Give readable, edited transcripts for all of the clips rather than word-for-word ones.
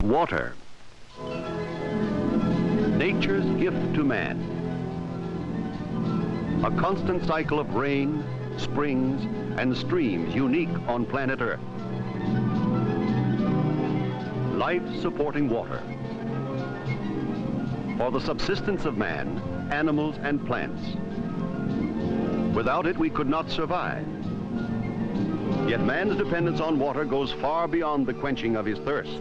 Water, nature's gift to man. A constant cycle of rain, springs, and streams unique on planet Earth. Life-supporting water. For the subsistence of man, animals, and plants. Without it, we could not survive. Yet man's dependence on water goes far beyond the quenching of his thirst.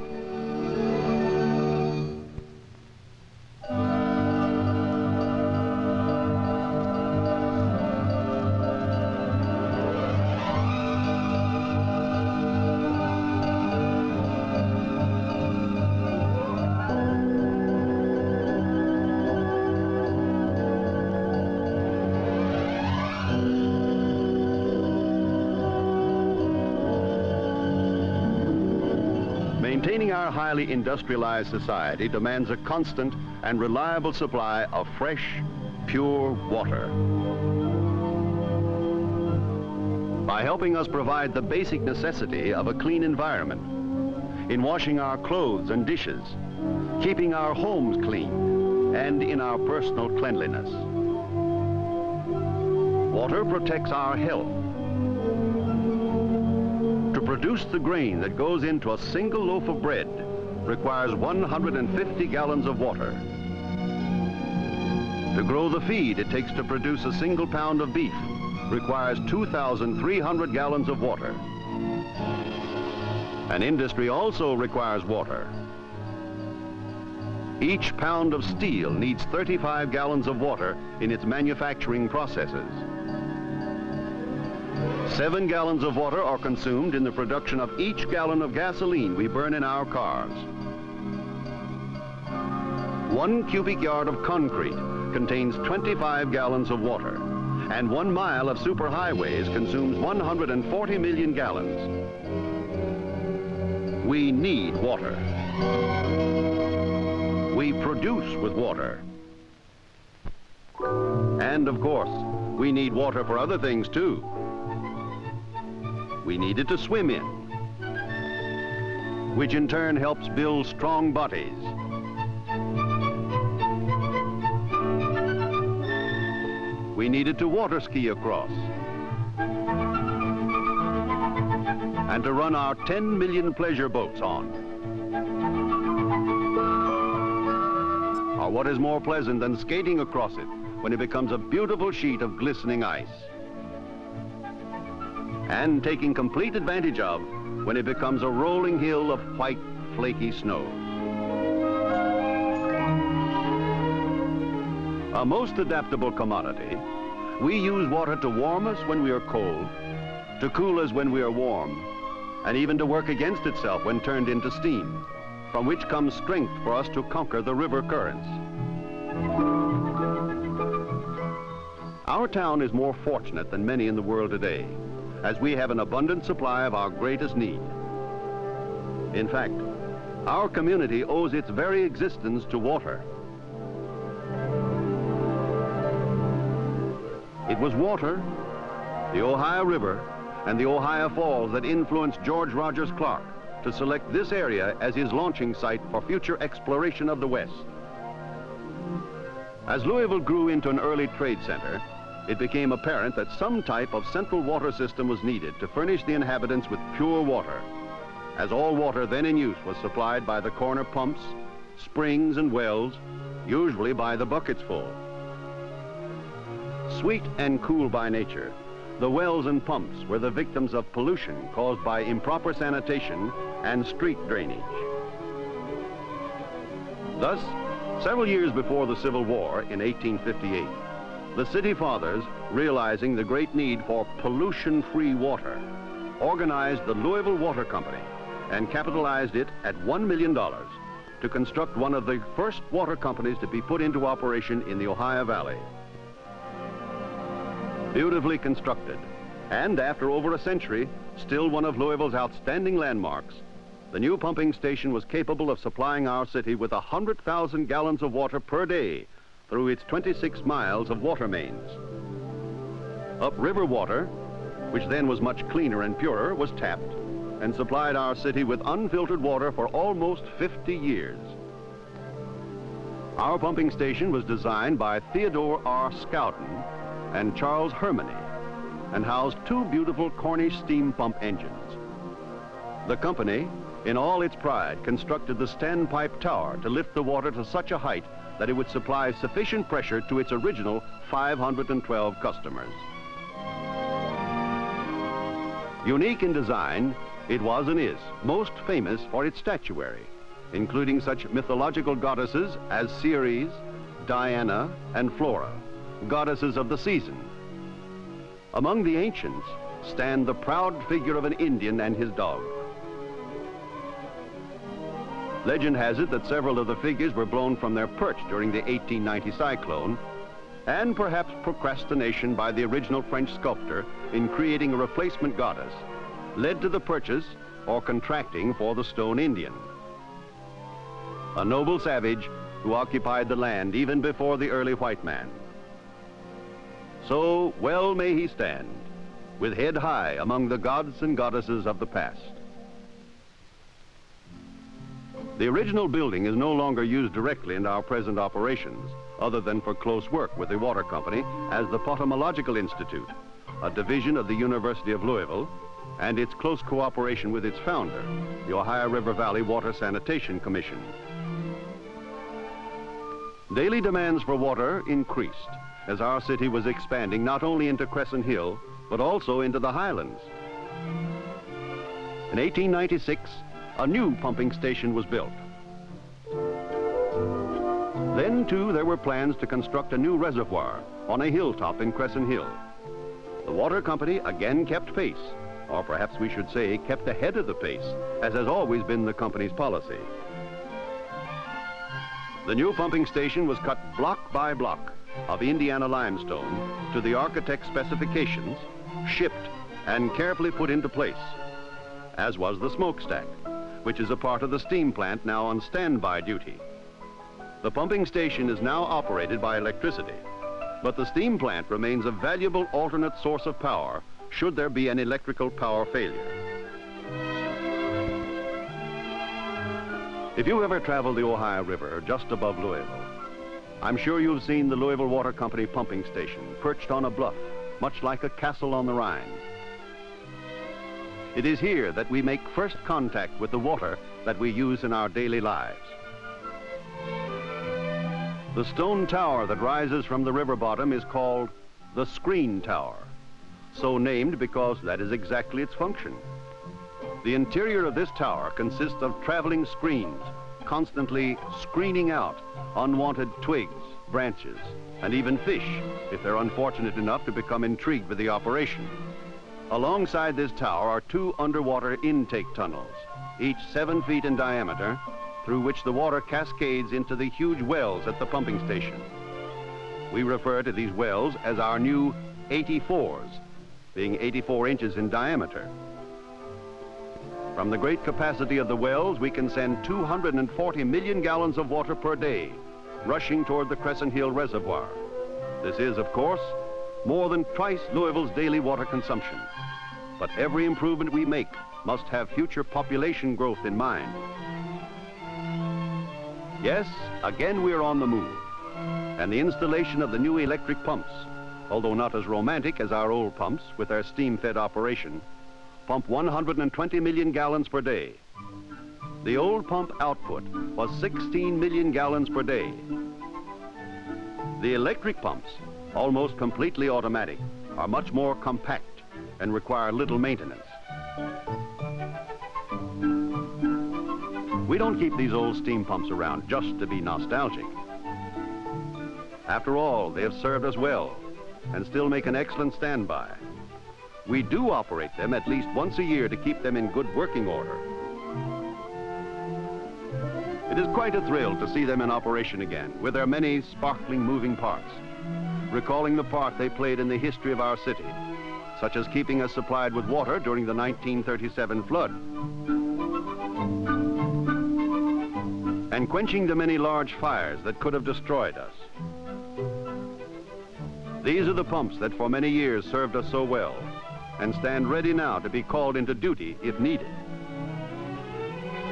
Maintaining our highly industrialized society demands a constant and reliable supply of fresh, pure water. By helping us provide the basic necessity of a clean environment, in washing our clothes and dishes, keeping our homes clean, and in our personal cleanliness. Water protects our health. To produce the grain that goes into a single loaf of bread requires 150 gallons of water. To grow the feed it takes to produce a single pound of beef requires 2,300 gallons of water. An industry also requires water. Each pound of steel needs 35 gallons of water in its manufacturing processes. 7 gallons of water are consumed in the production of each gallon of gasoline we burn in our cars. 1 cubic yard of concrete contains 25 gallons of water, and 1 mile of superhighways consumes 140 million gallons. We need water. We produce with water. And of course, we need water for other things too. We need it to swim in, which in turn helps build strong bodies. We need it to water ski across, and to run our 10 million pleasure boats on. Or what is more pleasant than skating across it when it becomes a beautiful sheet of glistening ice? And taking complete advantage of when it becomes a rolling hill of white, flaky snow. A most adaptable commodity, we use water to warm us when we are cold, to cool us when we are warm, and even to work against itself when turned into steam, from which comes strength for us to conquer the river currents. Our town is more fortunate than many in the world today, as we have an abundant supply of our greatest need. In fact, our community owes its very existence to water. It was water, the Ohio River, and the Ohio Falls that influenced George Rogers Clark to select this area as his launching site for future exploration of the West. As Louisville grew into an early trade center, it became apparent that some type of central water system was needed to furnish the inhabitants with pure water, as all water then in use was supplied by the corner pumps, springs, and wells, usually by the buckets full. Sweet and cool by nature, the wells and pumps were the victims of pollution caused by improper sanitation and street drainage. Thus, several years before the Civil War in 1858, the City Fathers, realizing the great need for pollution-free water, organized the Louisville Water Company and capitalized it at $1 million to construct one of the first water companies to be put into operation in the Ohio Valley. Beautifully constructed, and after over a century, still one of Louisville's outstanding landmarks, the new pumping station was capable of supplying our city with 100,000 gallons of water per day through its 26 miles of water mains. Upriver water, which then was much cleaner and purer, was tapped, and supplied our city with unfiltered water for almost 50 years. Our pumping station was designed by Theodore R. Skowden and Charles Hermione and housed two beautiful Cornish steam pump engines. The company, in all its pride, constructed the standpipe tower to lift the water to such a height that it would supply sufficient pressure to its original 512 customers. Unique in design, it was and is most famous for its statuary, including such mythological goddesses as Ceres, Diana, and Flora, goddesses of the season. Among the ancients stand the proud figure of an Indian and his dog. Legend has it that several of the figures were blown from their perch during the 1890 cyclone, and perhaps procrastination by the original French sculptor in creating a replacement goddess led to the purchase or contracting for the stone Indian, a noble savage who occupied the land even before the early white man. So well may he stand, with head high among the gods and goddesses of the past. The original building is no longer used directly in our present operations, other than for close work with the water company as the Potamological Institute, a division of the University of Louisville, and its close cooperation with its founder, the Ohio River Valley Water Sanitation Commission. Daily demands for water increased as our city was expanding not only into Crescent Hill, but also into the highlands. In 1896, a new pumping station was built. Then, too, there were plans to construct a new reservoir on a hilltop in Crescent Hill. The water company again kept pace, or perhaps we should say kept ahead of the pace, as has always been the company's policy. The new pumping station was cut block by block of Indiana limestone to the architect's specifications, shipped, and carefully put into place, as was the smokestack, which is a part of the steam plant now on standby duty. The pumping station is now operated by electricity, but the steam plant remains a valuable alternate source of power should there be an electrical power failure. If you ever travel the Ohio River just above Louisville, I'm sure you've seen the Louisville Water Company pumping station perched on a bluff, much like a castle on the Rhine. It is here that we make first contact with the water that we use in our daily lives. The stone tower that rises from the river bottom is called the screen tower, so named because that is exactly its function. The interior of this tower consists of traveling screens, constantly screening out unwanted twigs, branches, and even fish, if they're unfortunate enough to become intrigued with the operation. Alongside this tower are two underwater intake tunnels, each 7 feet in diameter, through which the water cascades into the huge wells at the pumping station. We refer to these wells as our new 84s, being 84 inches in diameter. From the great capacity of the wells, we can send 240 million gallons of water per day, rushing toward the Crescent Hill Reservoir. This is, of course, more than twice Louisville's daily water consumption. But every improvement we make must have future population growth in mind. Yes, again we're on the move. And the installation of the new electric pumps, although not as romantic as our old pumps with their steam-fed operation, pump 120 million gallons per day. The old pump output was 16 million gallons per day. The electric pumps, almost completely automatic, are much more compact and require little maintenance. We don't keep these old steam pumps around just to be nostalgic. After all, they have served us well and still make an excellent standby. We do operate them at least once a year to keep them in good working order. It is quite a thrill to see them in operation again with their many sparkling moving parts, recalling the part they played in the history of our city, such as keeping us supplied with water during the 1937 flood, and quenching the many large fires that could have destroyed us. These are the pumps that for many years served us so well and stand ready now to be called into duty if needed.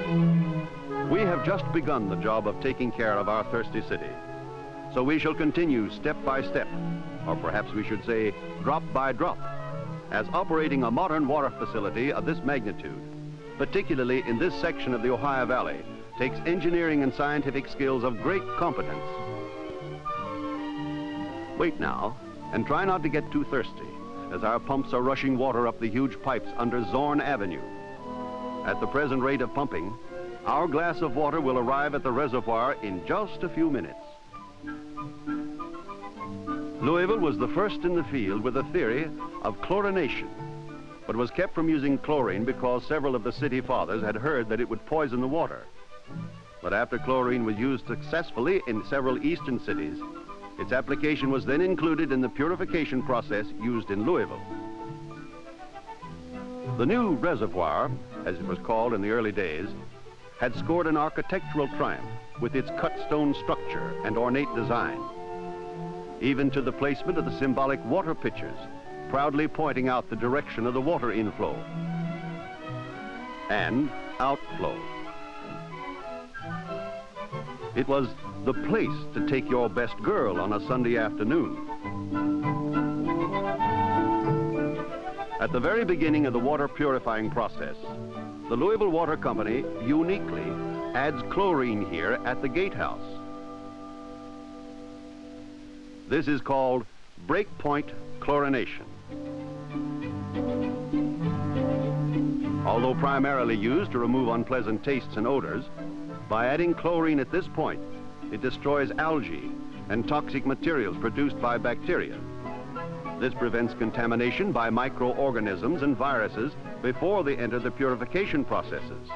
We have just begun the job of taking care of our thirsty city. So we shall continue step by step, or perhaps we should say drop by drop, as operating a modern water facility of this magnitude, particularly in this section of the Ohio Valley, takes engineering and scientific skills of great competence. Wait now, and try not to get too thirsty, as our pumps are rushing water up the huge pipes under Zorn Avenue. At the present rate of pumping, our glass of water will arrive at the reservoir in just a few minutes. Louisville was the first in the field with a theory of chlorination, but was kept from using chlorine because several of the city fathers had heard that it would poison the water. But after chlorine was used successfully in several eastern cities, its application was then included in the purification process used in Louisville. The new reservoir, as it was called in the early days, had scored an architectural triumph with its cut stone structure and ornate design, even to the placement of the symbolic water pitchers, proudly pointing out the direction of the water inflow and outflow. It was the place to take your best girl on a Sunday afternoon. At the very beginning of the water purifying process, the Louisville Water Company uniquely adds chlorine here at the gatehouse. This is called breakpoint chlorination. Although primarily used to remove unpleasant tastes and odors, by adding chlorine at this point, it destroys algae and toxic materials produced by bacteria. This prevents contamination by microorganisms and viruses before they enter the purification processes.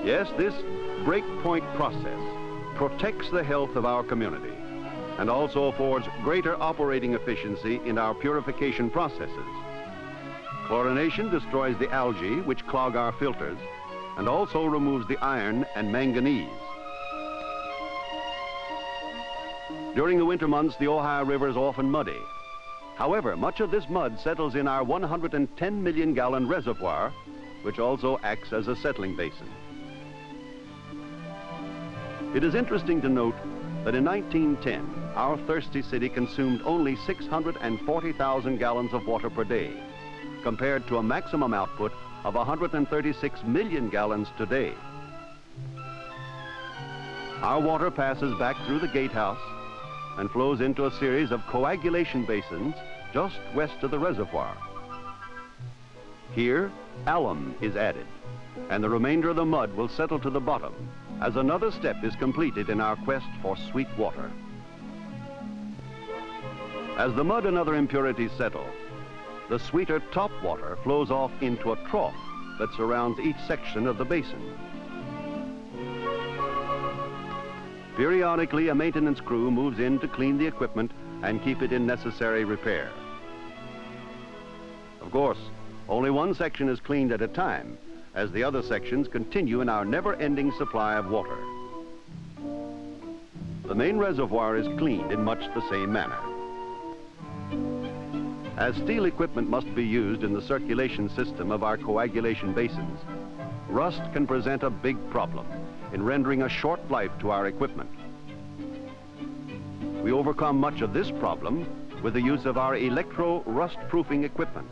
Yes, this breakpoint process protects the health of our community and also affords greater operating efficiency in our purification processes. Chlorination destroys the algae which clog our filters and also removes the iron and manganese. During the winter months, the Ohio River is often muddy. However, much of this mud settles in our 110 million gallon reservoir, which also acts as a settling basin. It is interesting to note that in 1910, our thirsty city consumed only 640,000 gallons of water per day, compared to a maximum output of 136 million gallons today. Our water passes back through the gatehouse and flows into a series of coagulation basins just west of the reservoir. Here, alum is added, and the remainder of the mud will settle to the bottom as another step is completed in our quest for sweet water. As the mud and other impurities settle, the sweeter top water flows off into a trough that surrounds each section of the basin. Periodically, a maintenance crew moves in to clean the equipment and keep it in necessary repair. Of course, only one section is cleaned at a time, as the other sections continue in our never-ending supply of water. The main reservoir is cleaned in much the same manner. As steel equipment must be used in the circulation system of our coagulation basins, rust can present a big problem in rendering a short life to our equipment. We overcome much of this problem with the use of our electro-rust-proofing equipment.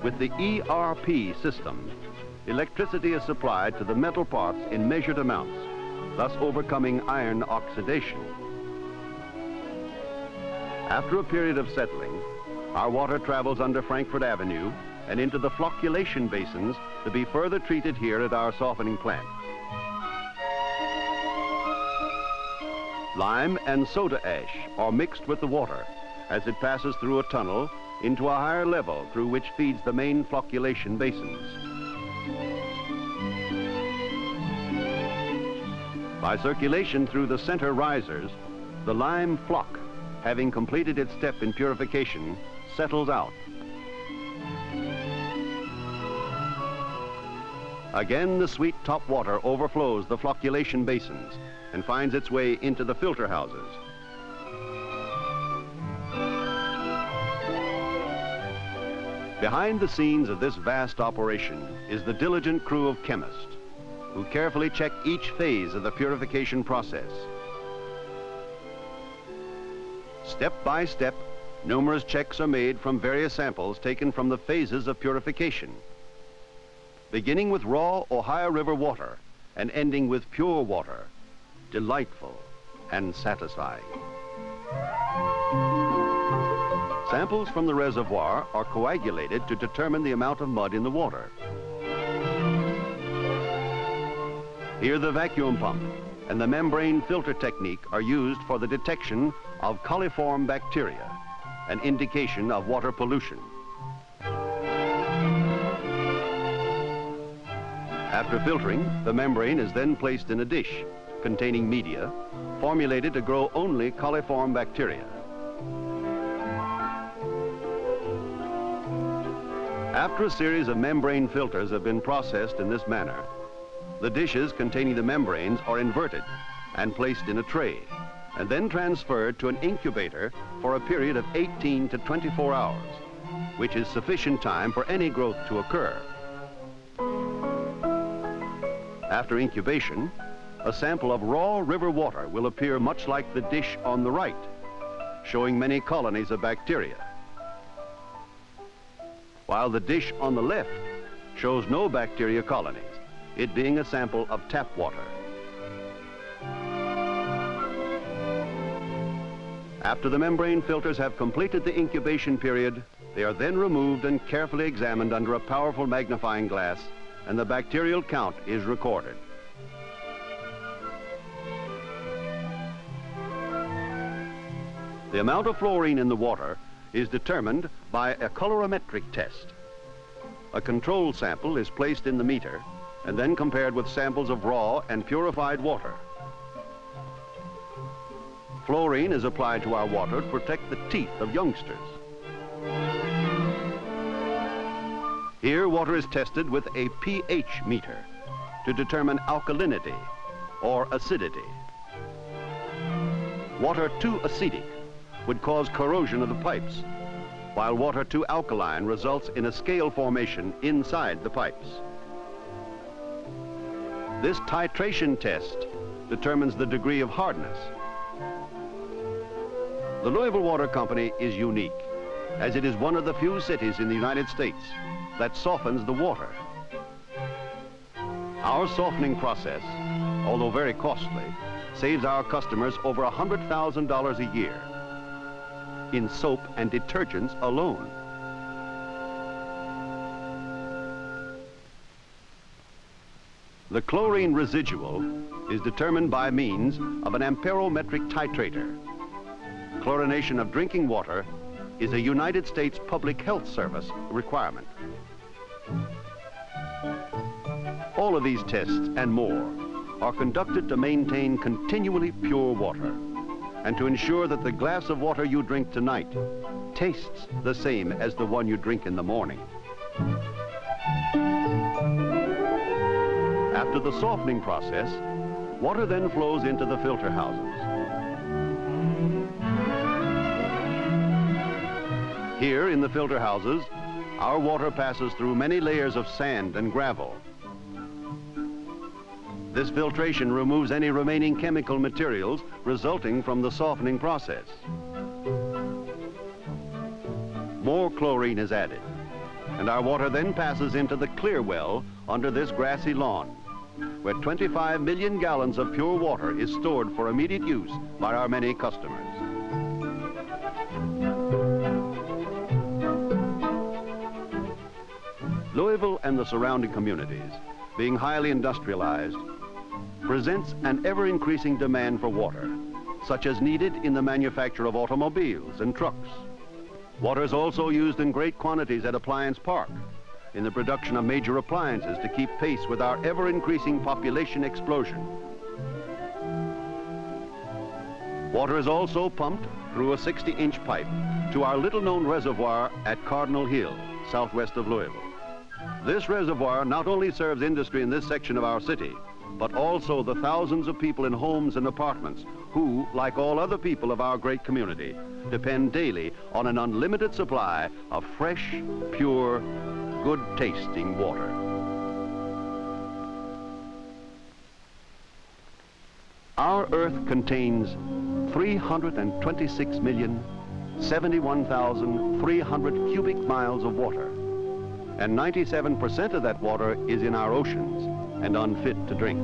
With the ERP system, electricity is supplied to the metal parts in measured amounts, thus overcoming iron oxidation. After a period of settling, our water travels under Frankfurt Avenue and into the flocculation basins to be further treated here at our softening plant. Lime and soda ash are mixed with the water as it passes through a tunnel into a higher level through which feeds the main flocculation basins. By circulation through the center risers, the lime flock, having completed its step in purification, settles out. Again, the sweet top water overflows the flocculation basins and finds its way into the filter houses. Behind the scenes of this vast operation is the diligent crew of chemists who carefully check each phase of the purification process. Step by step, numerous checks are made from various samples taken from the phases of purification, beginning with raw Ohio River water and ending with pure water, delightful and satisfying. Samples from the reservoir are coagulated to determine the amount of mud in the water. Here the vacuum pump and the membrane filter technique are used for the detection of coliform bacteria, an indication of water pollution. After filtering, the membrane is then placed in a dish containing media formulated to grow only coliform bacteria. After a series of membrane filters have been processed in this manner, the dishes containing the membranes are inverted and placed in a tray, and then transferred to an incubator for a period of 18 to 24 hours, which is sufficient time for any growth to occur. After incubation, a sample of raw river water will appear much like the dish on the right, showing many colonies of bacteria, while the dish on the left shows no bacteria colonies, it being a sample of tap water. After the membrane filters have completed the incubation period, they are then removed and carefully examined under a powerful magnifying glass, and the bacterial count is recorded. The amount of fluorine in the water is determined by a colorimetric test. A control sample is placed in the meter and then compared with samples of raw and purified water. Fluorine is applied to our water to protect the teeth of youngsters. Here, water is tested with a pH meter to determine alkalinity or acidity. Water too acidic would cause corrosion of the pipes, while water too alkaline results in a scale formation inside the pipes. This titration test determines the degree of hardness. The Louisville Water Company is unique, as it is one of the few cities in the United States that softens the water. Our softening process, although very costly, saves our customers over $100,000 a year in soap and detergents alone. The chlorine residual is determined by means of an amperometric titrator. Chlorination of drinking water is a United States Public Health Service requirement. All of these tests and more are conducted to maintain continually pure water and to ensure that the glass of water you drink tonight tastes the same as the one you drink in the morning. After the softening process, water then flows into the filter houses. Here in the filter houses, our water passes through many layers of sand and gravel. This filtration removes any remaining chemical materials resulting from the softening process. More chlorine is added, and our water then passes into the clear well under this grassy lawn, where 25 million gallons of pure water is stored for immediate use by our many customers. Louisville and the surrounding communities, being highly industrialized, presents an ever-increasing demand for water, such as needed in the manufacture of automobiles and trucks. Water is also used in great quantities at Appliance Park, in the production of major appliances to keep pace with our ever-increasing population explosion. Water is also pumped through a 60-inch pipe to our little-known reservoir at Cardinal Hill, southwest of Louisville. This reservoir not only serves industry in this section of our city, but also the thousands of people in homes and apartments who, like all other people of our great community, depend daily on an unlimited supply of fresh, pure, good-tasting water. Our Earth contains 326,071,300 cubic miles of water, and 97% of that water is in our oceans and unfit to drink.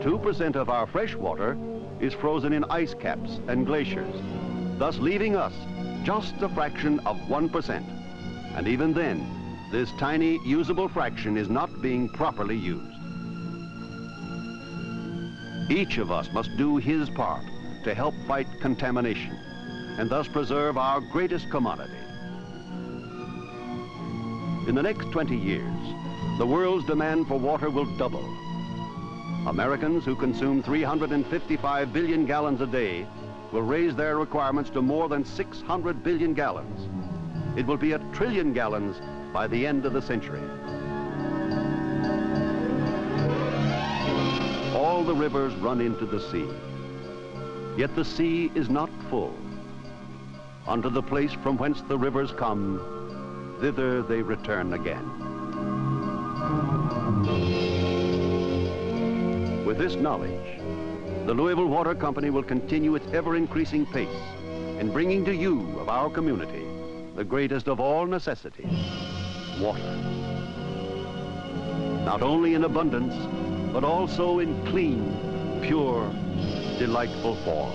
2% of our fresh water is frozen in ice caps and glaciers, thus leaving us just a fraction of 1%. And even then, this tiny usable fraction is not being properly used. Each of us must do his part to help fight contamination and thus preserve our greatest commodity. In the next 20 years, the world's demand for water will double. Americans who consume 355 billion gallons a day will raise their requirements to more than 600 billion gallons. It will be 1 trillion gallons by the end of the century. All the rivers run into the sea, yet the sea is not full. Unto the place from whence the rivers come, thither they return again. With this knowledge, the Louisville Water Company will continue its ever-increasing pace in bringing to you of our community the greatest of all necessities, water. Not only in abundance, but also in clean, pure, delightful form.